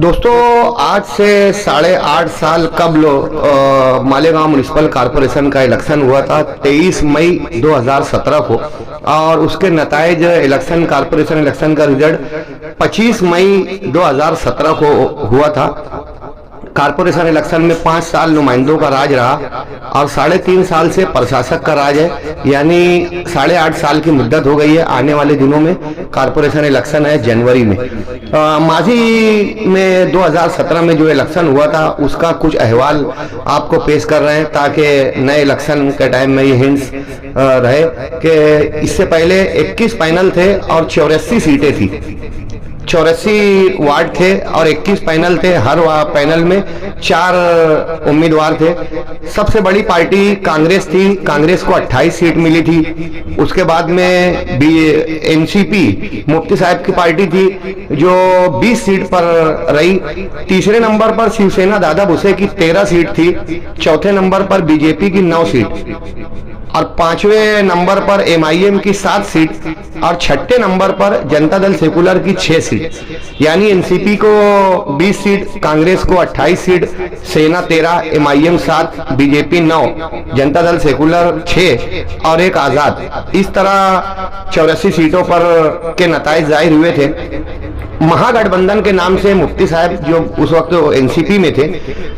दोस्तों, आज से 8.5 साल कबल मालेगांव म्युनिसिपल कॉरपोरेशन का इलेक्शन हुआ था 23 मई 2017 को। और उसके नताइज इलेक्शन कॉरपोरेशन इलेक्शन का रिजल्ट 25 मई 2017 को हुआ था। कॉरपोरेशन इलेक्शन में 5 साल नुमाइंदों का राज रहा और 3.5 साल से प्रशासक का राज है, यानी 8.5 साल की मुद्दत हो गई है। आने वाले दिनों में कॉरपोरेशन इलेक्शन है जनवरी में। माजी में 2017 में जो इलेक्शन हुआ था उसका कुछ अहवाल आपको पेश कर रहे हैं ताकि नए इलेक्शन के टाइम में ये हिंट्स रहे कि इससे पहले 21 पैनल थे और 84 सीटें थी। 84 वार्ड थे और 21 पैनल थे। हर पैनल में 4 उम्मीदवार थे। सबसे बड़ी पार्टी कांग्रेस थी, कांग्रेस को 28 सीट मिली थी। उसके बाद में एनसीपी मुफ्ती साहब की पार्टी थी जो 20 सीट पर रही। तीसरे नंबर पर शिवसेना दादा भुसे की 13 सीट थी। चौथे नंबर पर बीजेपी की 9 सीट और 5वें नंबर पर एमआईएम की 7 सीट और 6ठे नंबर पर जनता दल सेकुलर की 6 सीट। यानी एनसीपी को 20 सीट, कांग्रेस को 28 सीट, सेना 13, MIM 7, BJP 9, Janata Dal secular 6 और एक आजाद। इस तरह 84 सीटों पर के नताइज जाहिर हुए थे। महागठबंधन के नाम से मुफ्ती साहब जो उस वक्त एनसीपी में थे,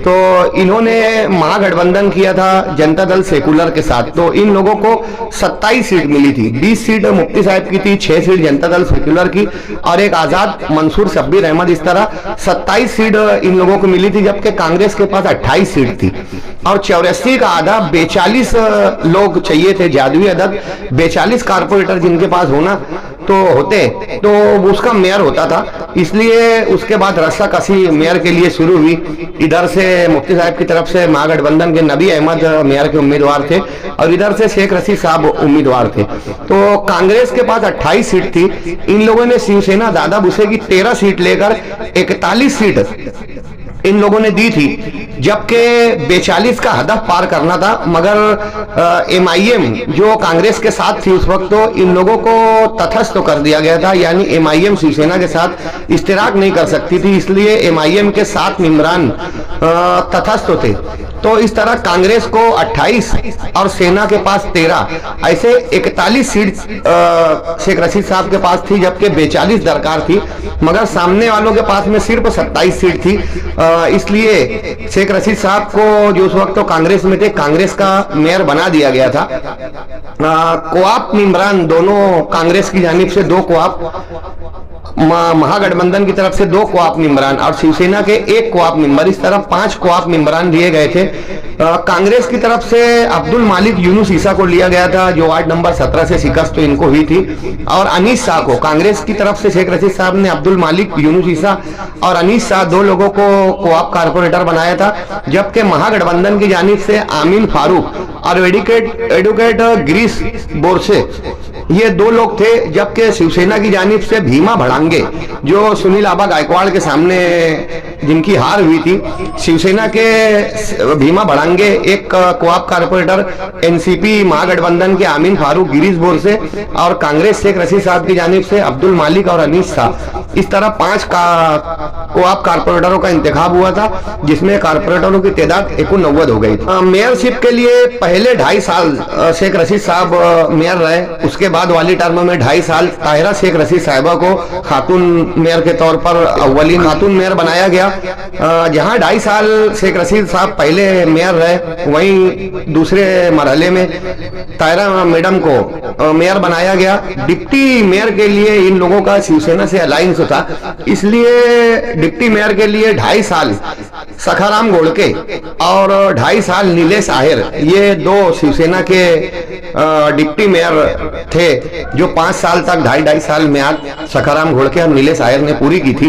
तो इन्होंने महागठबंधन किया था जनता दल सेकुलर के साथ। तो इन लोगों को 27 सीट मिली थी। 20 सीट मुफ्ती साहब की थी, 6 सीट जनता दल सेकुलर की और एक आजाद मंसूर शब्बीर अहमद। इस तरह 27 सीट इन लोगों को मिली थी, जबकि कांग्रेस के पास 28 सीट थी। और 84 का आधा 42 लोग चाहिए थे, जादुई अदद 42 कारपोरेटर जिनके पास होना तो होते तो उसका मेयर होता था। इसलिए उसके बाद रस्साकसी मेयर के लिए शुरू हुई। इधर से मुफ्ती साहब की तरफ से महागठबंधन के नबी अहमद मेयर के उम्मीदवार थे और इधर से शेख रशीद साहब उम्मीदवार थे। तो कांग्रेस के पास 28 सीट थी। इन लोगों ने शिवसेना दादा भुसे की 13 सीट लेकर 41 सीट इन लोगों ने दी थी, जबकि 42 का हदफ पार करना था। मगर एमआईएम जो कांग्रेस के साथ थी उस वक्त, तो इन लोगों को तटस्थ कर दिया गया था, यानी एमआईएम शिवसेना के साथ इश्तिराक नहीं कर सकती थी। इसलिए एमआईएम के 7 मेंबरान तटस्थ थे। तो इस तरह कांग्रेस को 28 और सेना के पास 13, ऐसे 41 सीट शेख रशीद साहब के पास थी, जबकि 42 दरकार थी। मगर सामने वालों के पास में सिर्फ 27 सीट थी। इसलिए शेख रशीद साहब को जो उस वक्त तो कांग्रेस में थे, कांग्रेस का मेयर बना दिया गया था। कोआप मेंबरान दोनों कांग्रेस की जानिब से 2 कोआप, महागठबंधन की तरफ से 2 कोआप मेंबरान और शिवसेना के 1 कोआप मेंबर। इस तरह 5 कोआप मेंबरान दिए गए थे। कांग्रेस की तरफ से अब्दुल मालिक यूनुस ईसा को लिया गया था, जो वार्ड नंबर 17 से शिकस्त तो इनको हुई थी। और अनीस शाह को, कांग्रेस की तरफ से शेख रशीद साहब ने अब्दुल मालिक यूनुस ईसा और अनीस शाह 2 लोगों को कोआप कारपोरेटर बनाया था। जबकि महागठबंधन की जानिब से आमीन फारूक और एडवोकेट गिरीश बोरसे ये 2 लोग थे। जबकि शिवसेना की जानिब से भीमा भड़ांगे जो सुनील आबा गायकवाड़ के सामने जिनकी हार हुई थी, शिवसेना के भीमा भड़ांगे एक कोआप कारपोरेटर, एनसीपी महागठबंधन के आमीन फारूक, गिरीश बोरसे और कांग्रेस शेख रशीद साहब की जानिब से अब्दुल मालिक और अनीस शाह। इस तरह 5 कोआप कारपोरेटरों का इंतखाब हुआ था, जिसमें कारपोरेटरों की तादाद 89 हो गई थी। मेयरशिप के लिए पहले 2.5 साल शेख रशीद साहब मेयर रहे। उसके बाद वाली टर्म में 2.5 साल ताहिरा शेख रशीद साहिबा को खातून मेयर के तौर पर अव्वलीन खातून मेयर बनाया गया। जहां 2.5 साल शेख रशीद साहब पहले मेयर रहे, वहीं दूसरे मरहले में ताहिरा मैडम को मेयर बनाया गया। डिप्टी मेयर के लिए इन लोगों का शिवसेना से अलायंस था, इसलिए डिप्टी मेयर के लिए 2.5 साल सखाराम घोड़के और 2.5 साल नीलेश आहिर, ये 2 शिवसेना के डिप्टी मेयर थे, जो 5 साल तक 2.5 साल म्याद सखाराम घोड़के और नीलेश आहिर ने पूरी की थी।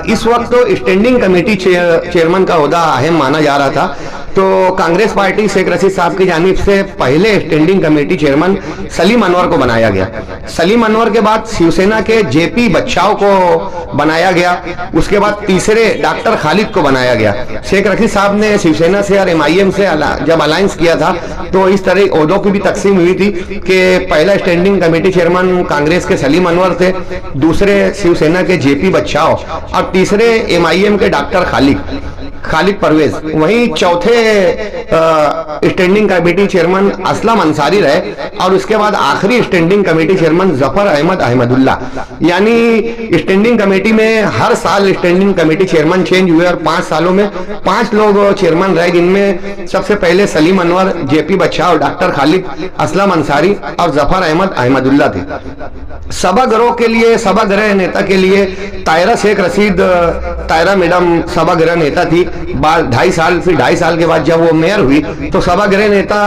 इस वक्त तो स्टैंडिंग कमेटी चेयरमैन का ओहदा अहम माना जा रहा था। तो कांग्रेस पार्टी शेख रशीद साहब की जानिब से पहले standing committee chairman Salim Anwar को बनाया गया। सलीम अनवर के बाद शिवसेना के जेपी बच्चाव को बनाया गया। उसके बाद तीसरे डॉक्टर खालिद को बनाया गया। शेख रशीद साहब ने शिवसेना से और एमआईएम से जब अलायंस किया था तो इस तरह ओहदों की भी तकसीम हुई थी कि पहला स्टैंडिंग कमेटी चेयरमैन कांग्रेस के सलीम अनवर थे, दूसरे शिवसेना के जेपी बच्चाव और तीसरे एमआईएम के डॉक्टर खालिद परवेज। वहीं चौथे standing committee chairman Aslam Ansari रहे और उसके बाद आखिरी standing committee chairman Zafar Ahmad Ahmadullah. यानी स्टैंडिंग कमेटी में हर साल स्टैंडिंग कमेटी चेयरमैन चेंज हुए और 5 सालों में 5 लोग चेयरमैन रहे, जिनमें सबसे पहले सलीम अनवर, जेपी बच्चाव, डॉक्टर खालिद, असलम अंसारी और जफर अहमद अहमदुल्ला थे। सभागृह के लिए, सभागृह नेता के लिए तायरा शेख रशीद, तायरा मैडम सभागृह नेता थी 2.5 साल, फिर 2.5 साल के बाद जब वो मेयर हुई तो सभागृह नेता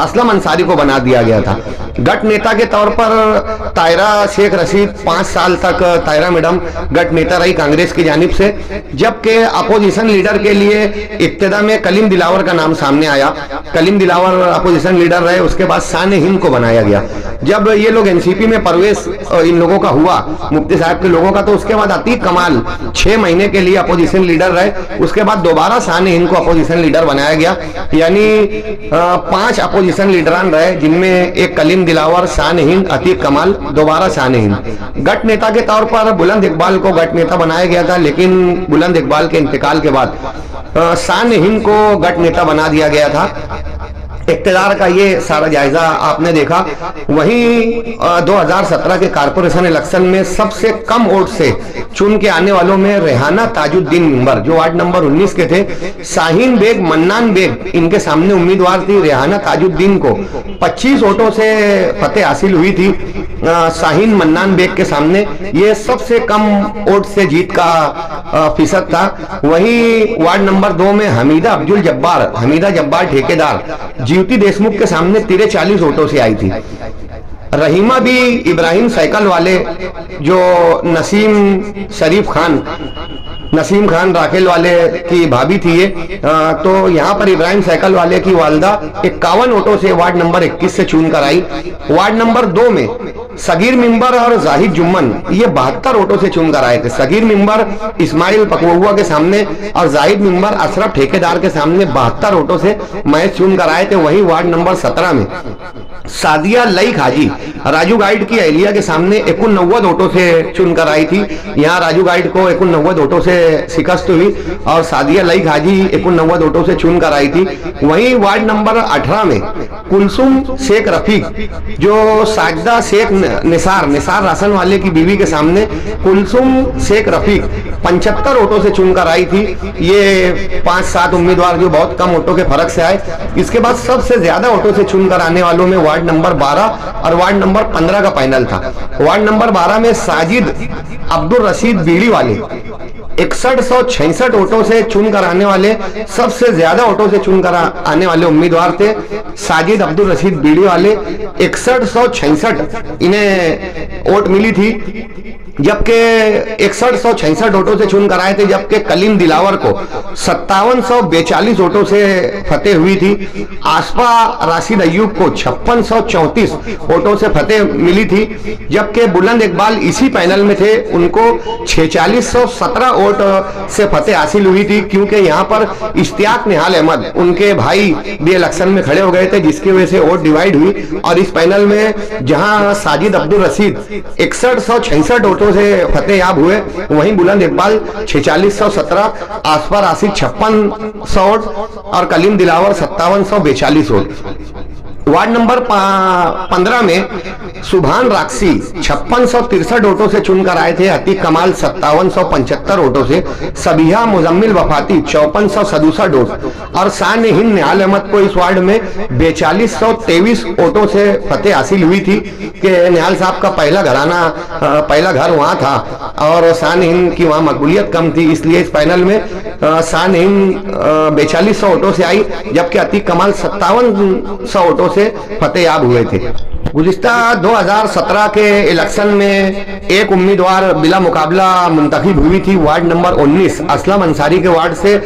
असलम अंसारी को बना दिया गया था। गट नेता के तौर पर तायरा शेख रशीद 5 साल तक तायरा मैडम गट नेता रही कांग्रेस की जानिब से, जबकि अपोजिशन लीडर के लिए इब्तिदा में कलीम दिलावर का नाम सामने आया। कलीम दिलावर अपोजिशन लीडर रहे, उसके बाद शान हिंद को बनाया गया। जब ये लोग एनसीपी में प्रवेश इन लोगों का हुआ, मुफ्ती साहब के लोगों का, तो उसके बाद अतीक कमाल 6 महीने के लिए अपोजिशन लीडर रहे। उसके बाद दोबारा शान हिंद को अपोजिशन लीडर बनाया गया। यानी 5 अपोजिशन लीडरान रहे, जिनमें एक कलीम दिलावर, शान हिंद, अतीक कमाल, दोबारा शान हिंद। गट नेता के तौर पर बुलंद इकबाल को गट नेता बनाया गया था, लेकिन बुलंद इकबाल के इंतकाल के बाद शान हिंद को गट नेता बना दिया गया था। इख्तियार का ये सारा जायजा आपने देखा। वहीं 2017 के कारपोरेशन इलेक्शन में सबसे कम वोट से चुन के आने वालों में रेहाना ताजुद्दीन मिंबर, जो वार्ड नंबर 19 के थे, शाहीन बेग, मन्नान बेग इनके सामने उम्मीदवार थी। रेहाना ताजुद्दीन को 25 वोटों से फतेह हासिल हुई थी शाहीन मन्नान बेग के सामने। ये सबसे कम वोट से जीत का फीसद था। वहीं वार्ड नंबर 2 में हमीदा अब्दुल जब्बार, हमीदा जब्बार ठेकेदार, ज्योति देशमुख के सामने 43 वोटों से आई थी। रहीमा भी इब्राहिम साइकिल वाले, जो नसीम खान राखेल वाले की भाभी थी ये, तो यहाँ पर इब्राहिम साइकिल वाले की वालदा 51 वोटों से वार्ड नंबर 21 से चुनकर आई। वार्ड नंबर 2 में सगीर मिंबर और जाहिद जुम्मन ये 72 वोटों से चुनकर आए थे। सगीर मिंबर इस्माइल पकवुआ के सामने और जाहिद मिंबर अशरफ ठेकेदार के सामने 72 वोटों से मैच चुनकर आए थे। वहीं वार्ड नंबर 17 में सादिया लईक हाजी राजू गाइड की अहलिया के सामने 89 वोटों से चुनकर आई थी। यहाँ राजू गाइड को 89 वोटों से शिकस्त हुई और सादिया लईक हाजी 89 वोटों से चुनकर आई थी। वहीं वार्ड नंबर 18 में कुलसुम शेख रफीक, जो साजदा शेख निसार राशन वाले की बीवी के सामने कुलसुम शेख रफीक 75 वोटों से चुनकर आई थी। ये 5-7 उम्मीदवार जो बहुत कम वोटों के फर्क से आए। इसके बाद सबसे ज्यादा वोटों से चुनकर आने वालों में वार्ड नंबर 12 और वार्ड नंबर 15 का पैनल था। वार्ड नंबर 12 में साजिद अब्दुल रशीद बीड़ी वाले 6166 वोटों से चुनकर आने वाले, सबसे ज्यादा वोटों से चुनकर आने वाले उम्मीदवार थे साजिद अब्दुल रशीद बीड़ी वाले। 6166 इन्हें वोट मिली थी, जबकि 6166 वोटों से चुनकर आए थे। जबकि कलीम दिलावर को 5742 वोटों से फतेह हुई थी। आसफा राशिद अयूब को 5634 वोटों से फतेह मिली थी। जबकि बुलंद इकबाल इसी पैनल में थे, उनको 4617 वोट से फतेह हासिल हुई थी, क्योंकि यहाँ पर इश्तियाक निहाल अहमद उनके भाई भी इलेक्शन में खड़े हो गए थे, जिसकी वजह से वोट डिवाइड हुई। और इस पैनल में जहां साजिद अब्दुल रशीद 6166 वोटों से फतेहयाब हुए, वहीं बुलंद इकबाल 4617, आसफा राशिद 5600 वोट और Kalim Dilawar 5742 vote. Ward number 15 में सुभान राक्सी 5663 वोटों से चुनकर आए थे। अतीक कमाल 5775 वोटों से, सबिहा मुजम्मिल वफाती 5467 वोट और शान हिंद निहाल अहमद को इस वार्ड में 4223 वोटों से फतेह हासिल हुई थी कि निहाल साहब का पहला घर वहां था और शान हिंद की वहां मकबूलियत कम थी, इसलिए इस पैनल में शान हिंद 4200 वोटों से आई, जबकि अतीक कमाल 5700 वोटों से फतेहयाब हुए थे। गुज़िस्ता 2017 के इलेक्शन में एक उम्मीदवार बिला मुकाबला मुंतखब हुई थी वार्ड नंबर 19 असलम अंसारी के वार्ड से।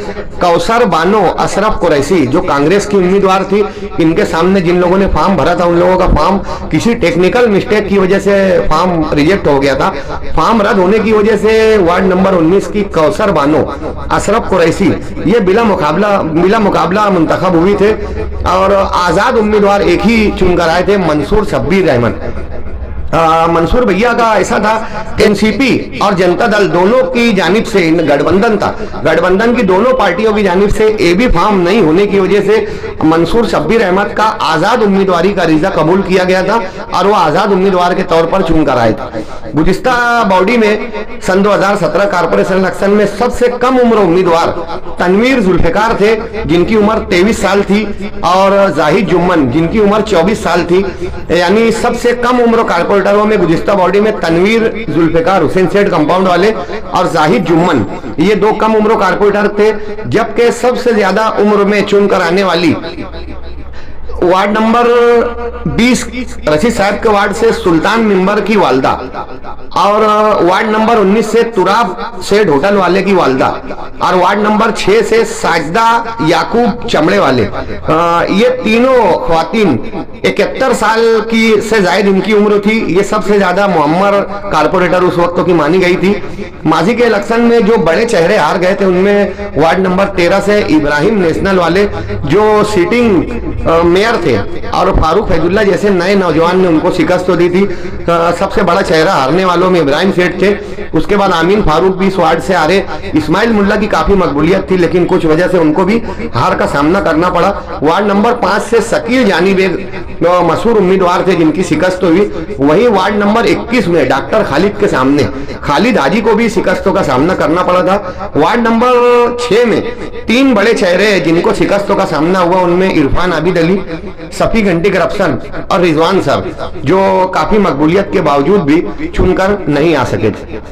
कौसर बानो अशरफ कुरैशी जो कांग्रेस की उम्मीदवार थी, इनके सामने जिन लोगों ने फॉर्म भरा था उन लोगों का फॉर्म किसी टेक्निकल मिस्टेक की वजह से फॉर्म रिजेक्ट हो गया था। फॉर्म रद्द होने की वजह से वार्ड नंबर 19 की कौसर बानो अशरफ कुरैशी ये बिला मुकाबला मुंतखब हुई थे और आजाद उम्मीदवार एक ही चुनकर आए थे, मंसूर शब्बीर अहमद। मंसूर भैया का ऐसा था, एनसीपी और जनता दल दोनों की जानिब से गठबंधन था, गठबंधन की दोनों पार्टियों की जानिब से ए बी फॉर्म नहीं होने की वजह से मंसूर शब्बीर अहमद का आजाद उम्मीदवारी का रिजा कबूल किया गया था और वो आजाद उम्मीदवार के तौर पर चुनकर आए थे। गुज़िस्ता बॉडी में सन 2017 कारपोरेशन इलेक्शन में सबसे कम उम्र उम्मीदवार तनवीर जुल्फिकार थे जिनकी उम्र 23 साल थी और जाहिद जुम्मन जिनकी उम्र 24 साल थी। यानी सबसे कम उम्र कारपोरेटरों में गुज़िस्ता बॉडी में तनवीर जुल्फिकार हुसैन सेठ कंपाउंड वाले और जाहिद जुम्मन ये दो कम उम्र कारपोरेटर थे। जबकि सबसे ज्यादा उम्र में चुनकर आने वाली वार्ड नंबर 20 रशीद साहब के वार्ड से सुल्तान मिंबर की वालदा और वार्ड नंबर 19 से तुराब सेठ होटल वाले की वालदा और वार्ड नंबर 6 से साजदा याकूब चमड़े वाले, ये तीनों ख्वातीन 71 साल की से जायद इनकी उम्र थी। ये सबसे ज्यादा मुअम्मर कारपोरेटर उस वक्त की मानी गई थी। माजी के इलेक्शन में जो बड़े चेहरे हार गए थे उनमें वार्ड नंबर 13 से इब्राहिम नेशनल वाले जो सीटिंग मेयर थे और फारूक फैजुल्ला जैसे नए नौजवान ने उनको शिकस्त तो दी थी। सबसे बड़ा चेहरा हारने वालों में इब्राहिम सेठ थे। उसके बाद आमीन फारूक भी इस वार्ड से हारे। इस्माइल मुल्ला की काफी मकबूलियत थी लेकिन कुछ वजह से उनको भी हार का सामना करना पड़ा। वार्ड नंबर 5 से शकील जानिब एक मशहूर उम्मीदवार थे जिनकी शिकस्त हुई। वहीं वार्ड नंबर 21 में डॉक्टर खालिद के सामने खालिद हाजी को भी शिकस्तों का सामना करना पड़ा था। वार्ड नंबर 6 में 3 बड़े चेहरे जिनको शिकस्तों का सामना हुआ, उनमें इरफान आबिद अली, सफी घंटी करप्शन और रिजवान साहब जो काफी मकबूलियत के बावजूद भी चुनकर नहीं आ सके थे।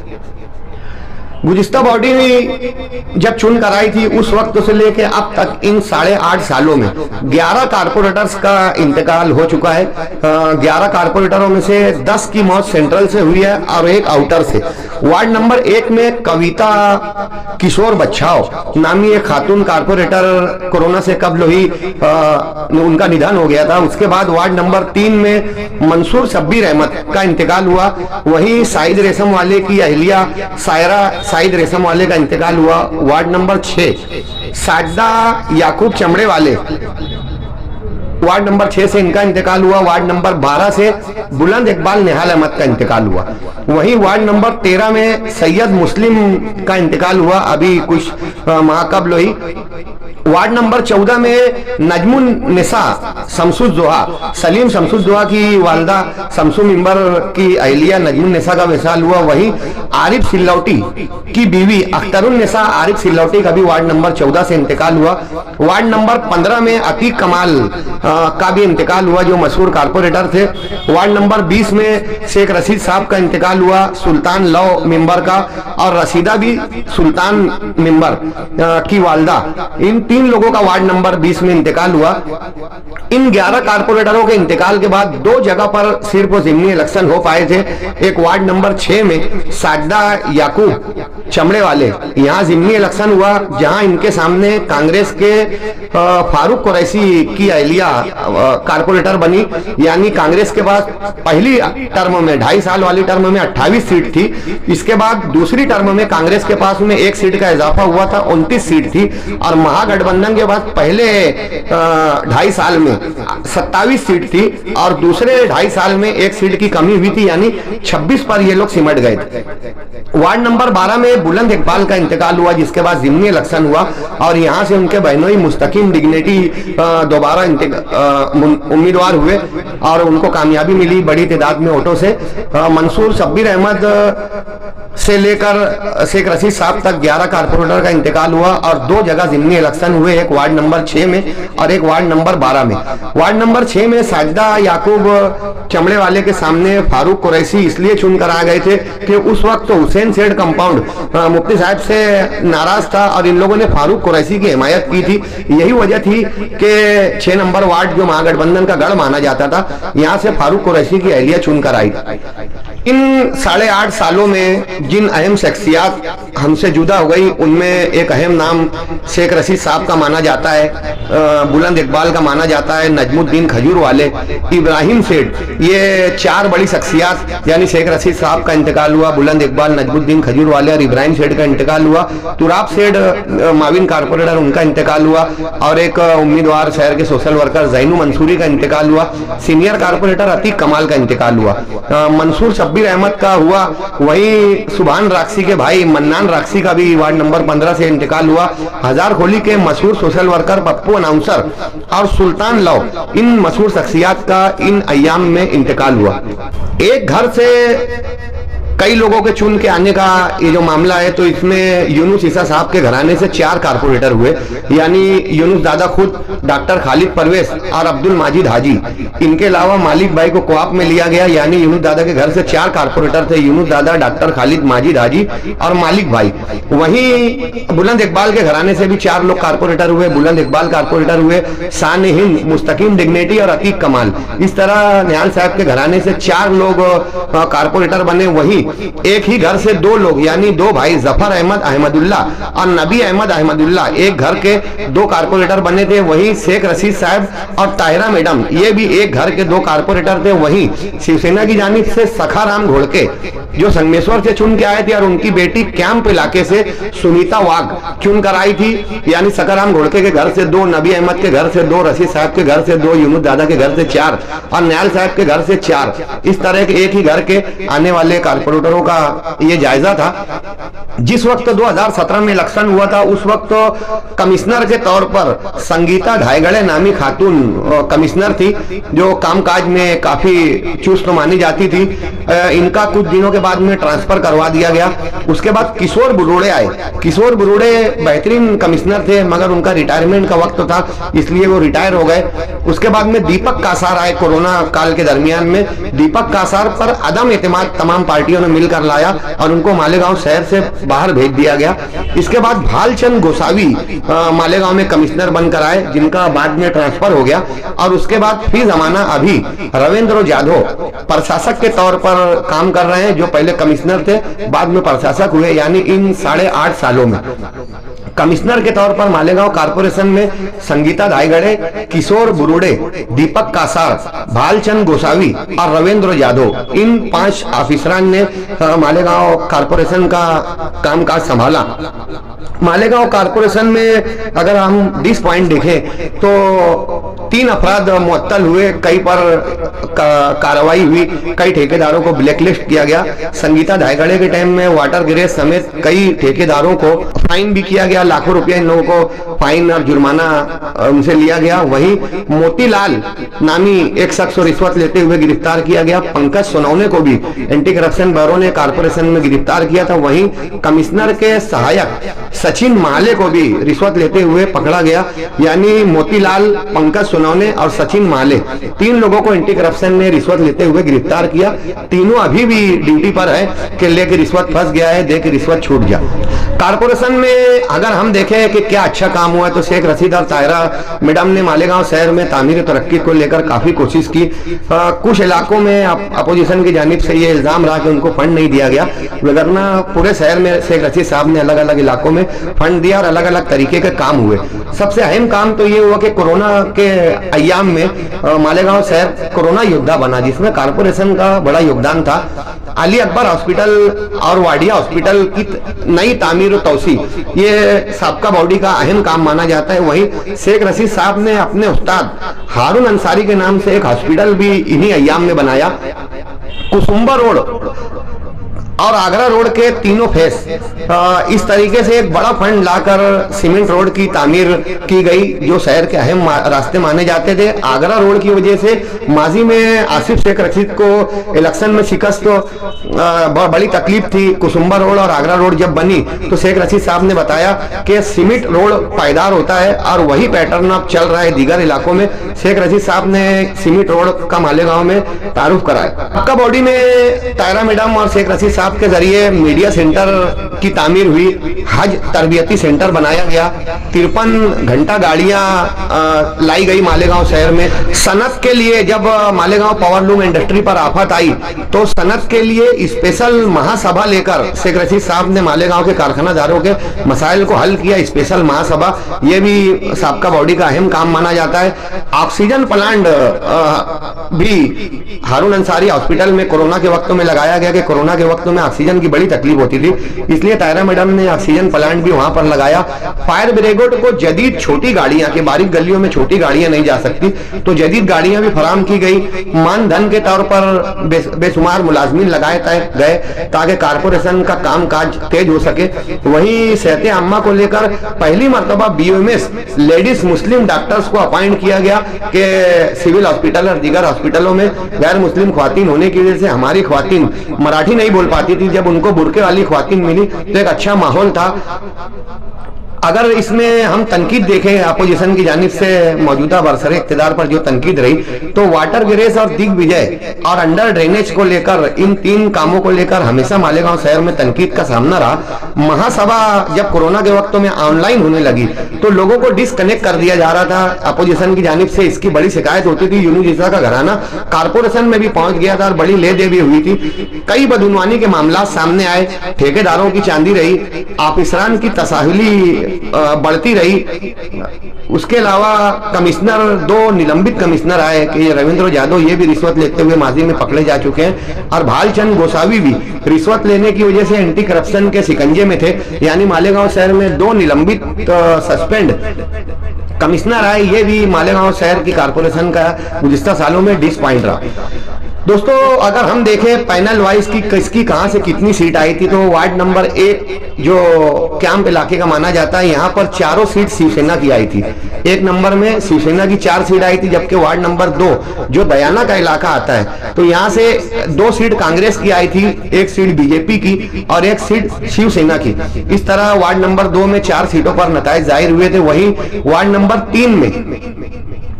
गुज़िस्ता बॉडी जब चुन कर आई थी उस वक्त से लेके अब तक इन 8.5 सालों में 11 कारपोरेटर्स का इंतकाल हो चुका है। 11 कारपोरेटरों में से 10 की मौत सेंट्रल से हुई है और एक आउटर से। वार्ड नंबर 1 में कविता किशोर बच्छाव नामी एक खातून कारपोरेटर कोरोना से कब्ल ही उनका निधन हो गया था। उसके बाद वार्ड नंबर 3 में मंसूर शब्बीर अहमद का इंतकाल हुआ। वहीं साइद रेशम वाले की अहलिया सायरा साइद रेशम वाले का इंतकाल हुआ। वार्ड नंबर 6 साजदा याकूब चमड़े वाले, वार्ड नंबर 6 से इनका इंतकाल हुआ। वार्ड नंबर 12 से बुलंद इकबाल निहाल अहमद का इंतकाल हुआ। वहीं वार्ड नंबर 13 में सैयद मुस्लिम का इंतकाल हुआ अभी कुछ माह कबल ही। वार्ड नंबर 14 में नजमुन निसा शमसुद्दोहा सलीम शमसुद्दोहा की वालदा शमसु मिंबर की अहलिया नजमुन निसा का विशाल हुआ। वहीं आरिफ सिल्लौटी की बीवी अख्तरुन निसा आरिफ सिल्लौटी का भी वार्ड नंबर 14 से इंतकाल हुआ। वार्ड नंबर 15 में अतीक कमाल का भी इंतकाल हुआ जो मशहूर कारपोरेटर थे। वार्ड नंबर 20 में शेख रशीद साहब का इंतकाल हुआ, सुल्तान लौ मिंबर का, और रशीदा भी सुल्तान मिंबर की वालदा। इन 3 लोगों का वार्ड नंबर 20 में इंतकाल हुआ। इन 11 कारपोरेटरों के इंतकाल के बाद 2 जगह पर सिर्फ जिमनी इलेक्शन हो पाए थे। एक वार्ड नंबर 6 में साजदा याकूब चमड़े वाले, यहाँ जिमनी इलेक्शन हुआ जहां इनके सामने कांग्रेस के फारूक कुरैशी की अहलिया कारपोरेटर बनी। यानी कांग्रेस के पास पहली टर्म में 2.5 साल वाली टर्म में 28 सीट थी। इसके बाद दूसरी टर्म में कांग्रेस के पास में 1 सीट का इजाफा हुआ था, 29 सीट थी। और महागठबंधन के बाद पहले 2.5 साल में 27 सीट थी और दूसरे 2.5 साल में 1 सीट की कमी हुई थी, यानी 26 पर ये लोग सिमट गए थे। वार्ड नंबर 12 में बुलंद इकबाल का इंतकाल हुआ जिसके बाद जिमनी इलेक्शन हुआ और यहाँ से उनके बहनोई मुस्तकीम डिग्निटी दोबारा उम्मीदवार हुए और उनको कामयाबी मिली बड़ी तादाद में वोटों से। मंसूर शब्बीर अहमद से लेकर शेख रशीद साहब तक 11 कारपोरेटर का इंतकाल हुआ और 2 जगह जिमनी इलेक्शन हुए, एक वार्ड नंबर 6 में और एक वार्ड नंबर 12 में। वार्ड नंबर 6 में साजदा याकूब चमड़े वाले के सामने फारूक कुरैशी इसलिए चुनकर आ गए थे कि उस वक्त तो हुसैन सेठ कंपाउंड मुफ्ती साहब से नाराज था और इन लोगों ने फारूक कुरैशी की हिमायत की थी। यही वजह थी कि 6 नंबर वार्ड जो महागठबंधन का गढ़ माना जाता था, यहाँ से फारूक कुरैशी की अहलिया चुनकर आई। इन 8.5 सालों में जिन अहम शख्सियात हमसे जुदा हो गई, उनमें एक अहम नाम शेख रशीद साहब का माना जाता है, बुलंद इकबाल का माना जाता है, नजमुद्दीन खजूर वाले, इब्राहिम सेठ। ये 4 बड़ी शख्सियात, यानी शेख रशीद साहब का इंतकाल हुआ, बुलंद इकबाल, नजमुद्दीन खजूर वाले और इब्राहिम सेठ का इंतकाल हुआ। तुराब सेठ माविन कारपोरेटर, उनका इंतकाल हुआ, और एक उम्मीदवार शहर के सोशल वर्कर जैनू मंसूरी का इंतकाल हुआ। सीनियर कारपोरेटर अतीक कमाल का इंतकाल हुआ। मंसूर शब्बीर अहमद का हुआ। वहीं सुभान राक्सी के भाई मन्नान राक्सी का भी वार्ड नंबर 15 से इंतकाल हुआ। हजार खोली के मशहूर सोशल वर्कर पप्पू अनाउंसर और सुल्तान लौ, इन मशहूर शख्सियात का इन अय्याम में इंतकाल हुआ। एक घर से कई लोगों के चुन के आने का ये जो मामला है, तो इसमें यूनुस ईसा साहब के घराने से 4 कारपोरेटर हुए, यानी यूनुस दादा खुद, डॉक्टर खालिद परवेज और अब्दुल माजिद हाजी। इनके अलावा मालिक भाई को कोआप में लिया गया, यानी यूनुस दादा के घर से 4 कारपोरेटर थे, यूनुस दादा, डॉक्टर खालिद, माजिद हाजी और मालिक भाई। वहीं बुलंद इकबाल के घराने से भी 4 लोग कारपोरेटर हुए। बुलंद इकबाल कारपोरेटर हुए, शान हिंद, मुस्तकीम डिग्नेटी और अतीक कमाल। इस तरह निहाल साहब के घराने से 4 लोग कारपोरेटर बने। वही एक ही घर से 2 लोग, यानी 2 भाई जफर अहमद अहमदुल्ला और नबी अहमद अहमदुल्ला, एक घर के 2 कारपोरेटर बने थे। वहीं शेख रशीद साहब और ताहिरा मैडम, ये भी एक घर के 2 कारपोरेटर थे। वहीं शिवसेना की जानिब से सखाराम घोड़के, जो संगमेश्वर से चुन के आए थे, और उनकी बेटी कैंप इलाके से सुनीता वाघ चुन कर आई थी, यानी सखाराम घोड़के के घर से 2, नबी अहमद के घर से 2, रशीद साहब के घर से 2, यूनुस दादा के घर से 4 और निहाल साहब के घर से 4। इस तरह के एक ही घर के आने वाले कारपोरेटरों का ये जायजा था। जिस वक्त 2017 में इलेक्शन हुआ था, उस वक्त कमिश्नर के तौर पर संगीता ढाईगढ़े नामी खातून कमिश्नर थी, जो कामकाज में काफी चुस्त मानी जाती थी। इनका कुछ दिनों के बाद में ट्रांसफर करवा दिया गया। उसके बाद किशोर बुरुड़े आए। किशोर बुरुड़े बेहतरीन कमिश्नर थे, मगर उनका रिटायरमेंट का वक्त था, इसलिए वो रिटायर हो गए। उसके बाद में दीपक कासार आए। कोरोना काल के दरमियान में दीपक कासार पर अदम एतमाद तमाम पार्टियों ने मिलकर लाया और उनको मालेगांव शहर से बाहर भेज दिया गया। इसके बाद भालचंद गोसावी मालेगांव में कमिश्नर बनकर आए, जिनका बाद में ट्रांसफर हो गया। और उसके बाद फिर जमाना अभी रविंद्र जाधव प्रशासक के तौर पर काम कर रहे हैं, जो पहले कमिश्नर थे, बाद में प्रशासक हुए। यानी इन 8.5 सालों में कमिश्नर के तौर पर मालेगांव कारपोरेशन में संगीता ढाईगढ़े, किशोर बुरुड़े, दीपक कासार, भालचंद गोसावी और रविंद्र जाधव, इन 5 ऑफिसरान ने मालेगांव कारपोरेशन का कामकाज संभाला। मालेगांव कारपोरेशन में अगर हम 20 पॉइंट देखें तो 3 अफराद मुअत्तल हुए, कई पर कार्रवाई हुई, कई ठेकेदारों को ब्लैकलिस्ट किया गया। संगीता ढाईगढ़े के टाइम में वाटर गिरेज समेत कई ठेकेदारों को फाइन भी किया गया, लाखों रुपया इन लोगों को फाइन और जुर्माना उनसे लिया गया। वहीं मोतीलाल नामी एक शख्स को रिश्वत लेते हुए गिरफ्तार किया गया। पंकज सोनवने को भी एंटी करप्शन ब्यूरो ने कारपोरेशन में गिरफ्तार किया था। वहीं कमिश्नर के सहायक सचिन माले को भी रिश्वत लेते हुए पकड़ा गया। यानी मोतीलाल, पंकज सोनवने और सचिन माले, 3 लोगों को एंटी करप्शन ने रिश्वत लेते हुए गिरफ्तार किया। तीनों अभी भी ड्यूटी पर है कि लेके रिश्वत फंस गया है, दे के रिश्वत छूट जा। कारपोरेशन में अगर हम देखें कि क्या अच्छा काम हुआ है, तो शेख रशीद और ताहिरा मैडम ने मालेगांव शहर में तामीर तरक्की को लेकर काफी कोशिश की। कुछ इलाकों में अपोजिशन की जानिब से ये इल्जाम रहा कि उनको फंड नहीं दिया गया, वरना पूरे शहर में शेख रशीद साहब ने अलग अलग इलाकों में फंड दिया और अलग अलग तरीके के काम हुए। सबसे अहम काम तो ये हुआ कि कोरोना के अय्याम में मालेगांव शहर कोरोना योद्धा बना, जिसमें कारपोरेशन का बड़ा योगदान था। अली अकबर हॉस्पिटल और वाडिया हॉस्पिटल की नई तामीर और तौसी, ये साबका बॉडी का अहम काम माना जाता है। वहीं शेख रशीद साहब ने अपने उस्ताद हारून अंसारी के नाम से एक हॉस्पिटल भी इन्हीं अय्याम में बनाया। कुसुम्बा रोड और आगरा रोड के तीनों फेस इस तरीके से एक बड़ा फंड लाकर सीमेंट रोड की तामीर की गई, जो शहर के अहम रास्ते माने जाते थे। आगरा रोड की वजह से माजी में आसिफ शेख रशीद को इलेक्शन में शिकस्त बड़ी तकलीफ थी। कुसुम्बा रोड और आगरा रोड जब बनी तो शेख रशीद साहब ने बताया कि सीमेंट रोड पायदार होता है, और वही पैटर्न अब चल रहा है दीगर इलाकों में। शेख रशीद साहब ने सीमेंट रोड का मालेगांव में तारुफ कराया। पक्का बॉडी में ताहिरा मैडम और शेख रशीद साहब साहब के जरिए मीडिया सेंटर की तामीर हुई, हज तरबियती सेंटर बनाया गया, 53 घंटा गाड़ियां लाई गई मालेगांव शहर में। सनत के लिए जब मालेगांव पावरलूम इंडस्ट्री पर आफत आई तो सनत के लिए स्पेशल महासभा लेकर शेख रशीद साहब ने मालेगांव के कारखानादारों के मसाइल को हल किया। स्पेशल महासभा ये भी साबका बॉडी का अहम काम माना जाता है। ऑक्सीजन प्लांट भी हारून अंसारी हॉस्पिटल में कोरोना के वक्त में लगाया गया कि कोरोना के वक्त में ऑक्सीजन की बड़ी तकलीफ होती थी, इसलिए तायरा मैडम ने ऑक्सीजन प्लांट भी वहां पर लगाया। फायर ब्रिगेड को जदीद छोटी गाड़ियां, के बारीक गलियों में छोटी गाड़ियां नहीं जा सकती, तो जदीद गाड़ियां भी फराम की गई। मानधन के तौर पर बेशुमार मुलाजमीन लगाए गए ताकि कारपोरेशन का काम काज तेज हो सके। वहीं सेहत आम्मा को लेकर पहली मर्तबा बीओएमएस लेडीज मुस्लिम डॉक्टर्स को अपॉइंट किया गया कि सिविल हॉस्पिटल और दीगर हॉस्पिटलों में गैर मुस्लिम ख्वातीन होने की वजह से हमारी ख्वातीन मराठी नहीं बोल पाती थी, जब उनको बुरके वाली ख्वातीन मिली तो एक अच्छा माहौल था। अगर इसमें हम तनकीद देखें अपोजिशन की जानिब से मौजूदा बरसरे इख्तिदार पर जो तनकीद रही, तो वाटर गिरेज और दिग्विजय और अंडर ड्रेनेज को लेकर, इन तीन कामों को लेकर हमेशा मालेगांव शहर में तनकीद का सामना रहा। महासभा जब कोरोना के वक्त में ऑनलाइन होने लगी तो लोगों को डिसकनेक्ट कर दिया जा रहा था अपोजिशन की जानिब से, इसकी बड़ी शिकायत होती थी। यूनुस का घराना कारपोरेशन में भी पहुंच गया था और बड़ी ले दे भी हुई थी। कई बदउनवानी के मामला सामने आए, ठेकेदारों की चांदी रही, ऑफिसरान की तसाहुली बढ़ती रही। उसके अलावा कमिश्नर, 2 निलंबित कमिश्नर आए कि रविंद्र यादव ये भी रिश्वत लेते हुए माजी में पकड़े जा चुके हैं, और भालचंद गोसावी भी रिश्वत लेने की वजह से एंटी करप्शन के शिकंजे में थे। यानी मालेगांव शहर में 2 निलंबित सस्पेंड कमिश्नर आए, ये भी मालेगांव शहर की कारपोरेशन का गुज़िश्ता सालों में डिस पॉइंट रहा। दोस्तों, अगर हम देखें पैनल वाइज की किसकी कहां से कितनी सीट आई थी, तो वार्ड नंबर 1 जो कैंप इलाके का माना जाता है, यहाँ पर 4 सीट शिवसेना की आई थी। 1 नंबर में शिवसेना की 4 सीट आई थी, जबकि वार्ड नंबर 2 जो बयाना का इलाका आता है, तो यहाँ से 2 सीट कांग्रेस की आई थी, 1 सीट बीजेपी की और 1 सीट शिवसेना की। इस तरह वार्ड नंबर 2 में 4 सीटों पर नताइज जाहिर हुए थे। वहीं वार्ड नंबर 3 में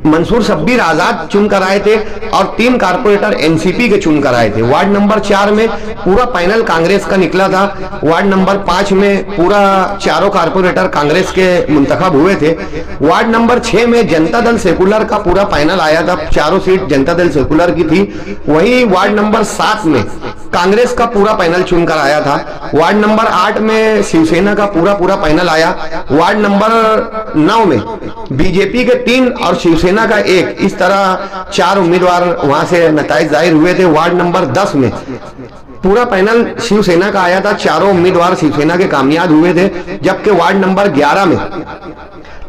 मंसूर शब्बीर आजाद चुन कर आए थे और 3 कारपोरेटर एनसीपी के चुन कर आए थे। वार्ड नंबर 4 में पूरा पैनल कांग्रेस का निकला था। वार्ड नंबर 5 में पूरा 4 कारपोरेटर कांग्रेस के मुंतखब हुए थे। वार्ड नंबर 6 में जनता दल सेकुलर का पूरा पैनल आया था, 4 सीट जनता दल सेकुलर की थी। वहीं वार्ड नंबर 7 में कांग्रेस का पूरा पैनल चुनकर आया था। वार्ड नंबर 8 में शिवसेना का पूरा पैनल आया। वार्ड नंबर 9 में बीजेपी के 3 और शिवसेना का 1, इस तरह 4 उम्मीदवार वहां से नताइज जाहिर हुए थे। वार्ड नंबर 10 में पूरा पैनल शिवसेना का आया था, 4 उम्मीदवार शिवसेना के कामयाब हुए थे। जबकि वार्ड नंबर 11 में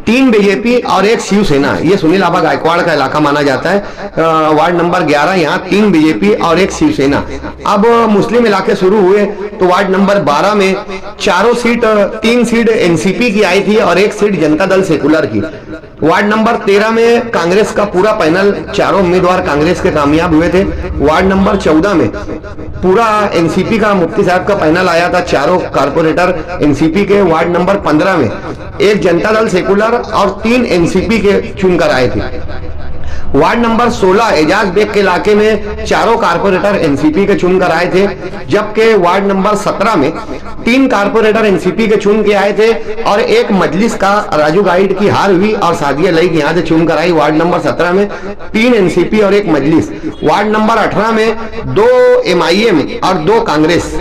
3 बीजेपी और 1 शिवसेना, ये सुनील आबा गायकवाड़ का इलाका माना जाता है। वार्ड नंबर 11 यहाँ 3 बीजेपी और 1 शिवसेना। अब मुस्लिम इलाके शुरू हुए तो वार्ड नंबर 12 में 4 सीट, 3 सीट एनसीपी की आई थी और 1 सीट जनता दल सेकुलर की। वार्ड नंबर 13 में कांग्रेस का पूरा पैनल, 4 उम्मीदवार कांग्रेस के कामयाब हुए थे। वार्ड नंबर 14 में पूरा एनसीपी का मुफ्ती साहब का पैनल आया था, 4 कारपोरेटर एनसीपी के। वार्ड नंबर 15 में 1 जनता दल सेकुलर और 3 एनसीपी के चुनकर आए थे। वार्ड नंबर 16 एजाज बेग के इलाके में 4 कारपोरेटर एनसीपी के चुनकर आए थे। जबकि वार्ड नंबर 17 में 3 कारपोरेटर एनसीपी के चुन के आए थे और 1 मजलिस का राजू गाइड की हार हुई और सादिया लईक यहाँ से चुनकर आई। वार्ड नंबर 17 में 3 एनसीपी और 1 मजलिस। वार्ड नंबर 18 में 2 एमआईएम और 2 कांग्रेस।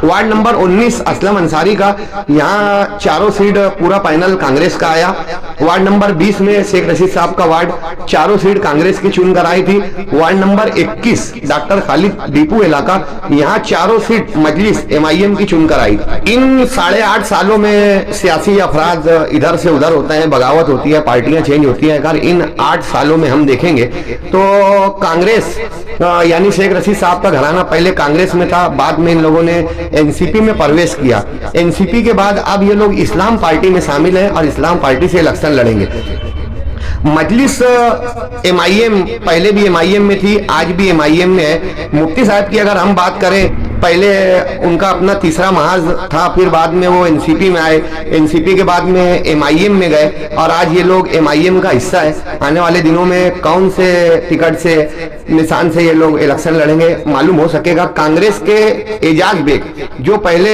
वार्ड नंबर 19 असलम अंसारी का, यहाँ 4 सीट पूरा पैनल कांग्रेस का आया। वार्ड नंबर 20 में शेख रशीद साहब का वार्ड, 4 सीट कांग्रेस की चुनकर आई थी। Ward number 21 doctor Khalid Deepu इलाका, यहाँ 4 सीट मजलिस एमआईएम की चुनकर आई। इन 8.5 सालों में सियासी अफराद इधर से उधर होते हैं, बगावत होती है, पार्टियां चेंज होती हैं। अगर इन 8 सालों में हम देखेंगे तो कांग्रेस यानी शेख रशीद साहब का घराना पहले कांग्रेस में था, बाद में इन लोगों ने एनसीपी में प्रवेश किया। एनसीपी के बाद अब ये लोग इस्लाम पार्टी में शामिल हैं और इस्लाम पार्टी से इलेक्शन लड़ेंगे। मजलिस एमआईएम पहले भी एमआईएम में थी, आज भी एमआईएम में है। मुफ्ती साहब की अगर हम बात करें, पहले उनका अपना तीसरा महाज था, फिर बाद में वो एनसीपी में आए, एनसीपी के बाद में एमआईएम में गए और आज ये लोग एमआईएम का हिस्सा है। आने वाले दिनों में कौन से टिकट से निशान से ये लोग इलेक्शन लड़ेंगे मालूम हो सकेगा। कांग्रेस के एजाज बेग जो पहले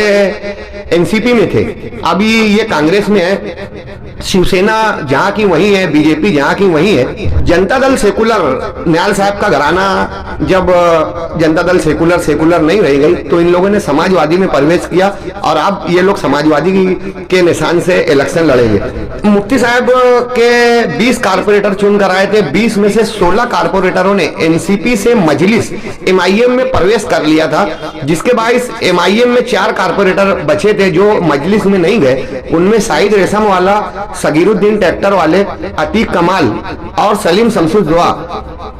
एनसीपी में थे, अभी ये कांग्रेस में है। शिवसेना जहां की वही है, बीजेपी जहां की वही है। जनता दल सेकुलर, न्याल साहब का घराना, जब जनता दल सेकुलर नहीं रह गई तो इन लोगों ने समाजवादी में प्रवेश किया और अब ये लोग समाजवादी के निशान से इलेक्शन लड़ेंगे। मुफ्ती साहब के 20 कारपोरेटर चुन कर आए थे, 20 में से 16 कारपोरेटरों ने एनसीपी से मजलिस एमआईएम में प्रवेश कर लिया था, जिसके बाइस एमआईएम में 4 कारपोरेटर बचे थे जो मजलिस में नहीं गए। उनमें साइद रेशम वाला, सगीरुद्दीन ट्रैक्टर वाले, अतीक कमाल और सलीम शमसुद्दौला,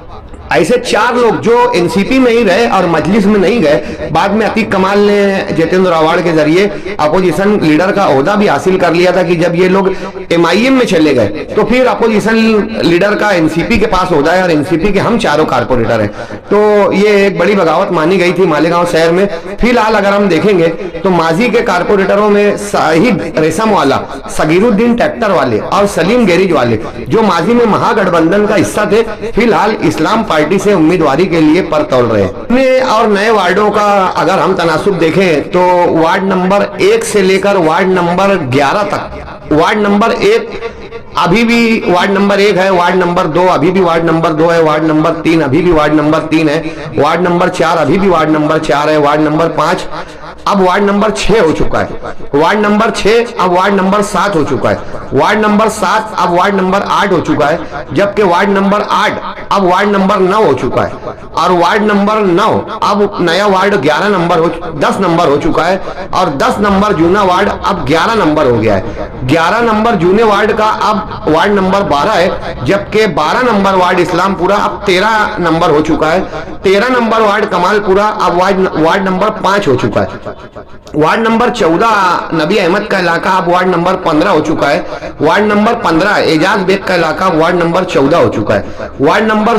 ऐसे 4 लोग जो एनसीपी में ही रहे और मजलिस में नहीं गए। बाद में अतीक कमाल ने जितेंद्र आव्हाड के जरिए अपोजिशन लीडर का ओहदा भी हासिल कर लिया था कि जब ये लोग एमआईएम में चले गए तो फिर अपोजिशन लीडर का एनसीपी के पास ओहदा है और एनसीपी के हम 4 कारपोरेटर हैं। तो ये एक बड़ी बगावत मानी गई थी मालेगांव शहर में। फिलहाल अगर हम देखेंगे तो माजी के कारपोरेटरों में साहिद रेशम वाला, सगीरुद्दीन ट्रैक्टर वाले और सलीम गैरेज वाले जो माजी में महागठबंधन का हिस्सा थे, फिलहाल इस्लाम पार्टी से उम्मीदवारी के लिए पर तौल रहे हैं। और नए वार्डों का अगर हम तनासुब देखें तो वार्ड नंबर 1 से लेकर वार्ड नंबर 11 तक, वार्ड नंबर 1 अभी भी वार्ड नंबर 1 है, वार्ड नंबर 2 अभी भी वार्ड नंबर 2 है, वार्ड नंबर 3 अभी भी वार्ड नंबर 3 है, वार्ड नंबर 4 अभी भी वार्ड नंबर 4 है, वार्ड नंबर 5 अब वार्ड नंबर 6 हो चुका है, वार्ड नंबर 6 अब वार्ड नंबर 7 हो चुका है, वार्ड नंबर 7 अब वार्ड नंबर 8 हो चुका है, जबकि वार्ड नंबर 8 अब वार्ड नंबर 9 हो चुका है और वार्ड नंबर 9 अब नया वार्ड 10 नंबर हो चुका है और 10 नंबर जूना वार्ड अब 11 नंबर हो गया है। 11 नंबर जूने वार्ड का अब वार्ड नंबर 12 है, जबकि 12 नंबर वार्ड इस्लामपुरा अब 13 नंबर हो चुका है। 13 नंबर वार्ड कमालपुरा अब वार्ड नंबर 5 हो चुका है। वार्ड नंबर 14 नबी अहमद का इलाका अब वार्ड नंबर 15 हो चुका है। वार्ड नंबर 15 एजाज बेग का इलाका वार्ड नंबर 14 हो चुका है। वार्ड नंबर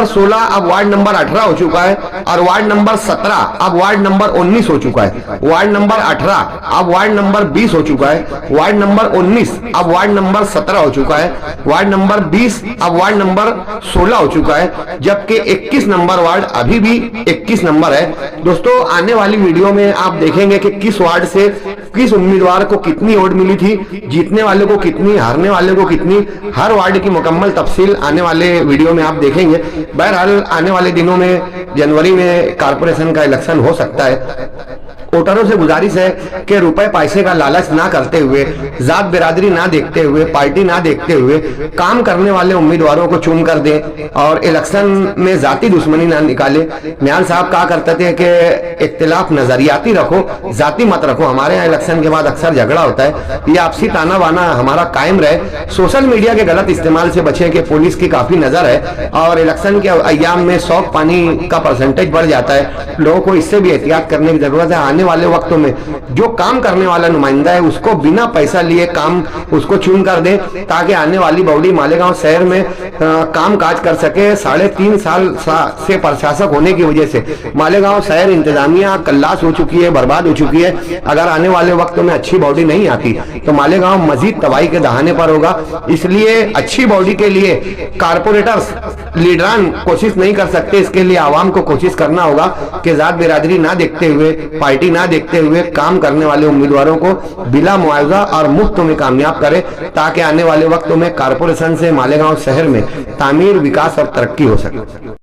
16 अब वार्ड नंबर 18 हो चुका है और वार्ड नंबर 17 अब वार्ड नंबर 19 हो चुका है। वार्ड नंबर 18 अब वार्ड नंबर 20 हो चुका है। वार्ड नंबर 19 अब वार्ड नंबर 17 हो चुका है। वार्ड नंबर 20 अब वार्ड नंबर 16 हो चुका है, जबकि 21 नंबर वार्ड अभी भी 21 नंबर है। दोस्तों आने वाली वीडियो में आप देखेंगे कि किस वार्ड से किस उम्मीदवार को कितनी वोट मिली थी, जीतने वाले को कितनी, हारने वाले को कितनी, हर वार्ड की मुकम्मल तफसील आने वाले वीडियो में आप देखेंगे। बहरहाल आने वाले दिनों में जनवरी में कारपोरेशन का इलेक्शन हो सकता है। वोटरों से गुजारिश है कि रुपए पैसे का लालच ना करते हुए, जात बिरादरी ना देखते हुए, पार्टी ना देखते हुए काम करने वाले उम्मीदवारों को चुन कर दें और इलेक्शन में जाती दुश्मनी ना निकाले। न्याल साहब कहा करते थे कि इख्तिलाफ नजरियाती रखो, जाति मत रखो। हमारे यहाँ इलेक्शन के बाद अक्सर झगड़ा होता है, ये आपसी ताना बाना हमारा कायम रहे। सोशल मीडिया के गलत इस्तेमाल से बचे कि पुलिस की काफी नजर है और इलेक्शन के अय्याम में शौक पानी का परसेंटेज बढ़ जाता है। लोगों को इससे भी एहतियात करने की जरूरत है। आने वाले वक्तों में जो काम करने वाला नुमाइंदा है उसको बिना पैसा लिए काम उसको चुन कर दे, ताकि आने वाली बॉडी मालेगांव शहर में काम काज कर सके। 3.5 साल से प्रशासक होने की वजह से मालेगांव शहर इंतजामिया कल्लास हो चुकी है, बर्बाद हो चुकी है। अगर आने वाले वक्त में अच्छी बॉडी नहीं आती तो मालेगांव मजीद तबाही के दहाने पर होगा। इसलिए अच्छी बॉडी के लिए कारपोरेटर्स लीडरान कोशिश नहीं कर सकते, इसके लिए आवाम को कोशिश करना होगा कि जात बिरादरी ना देखते हुए, पार्टी ना देखते हुए काम करने वाले उम्मीदवारों को बिला मुआवजा और मुफ्त में कामयाब करे, ताकि आने वाले वक्तों में कारपोरेशन से मालेगांव शहर में तामीर, विकास और तरक्की हो सके।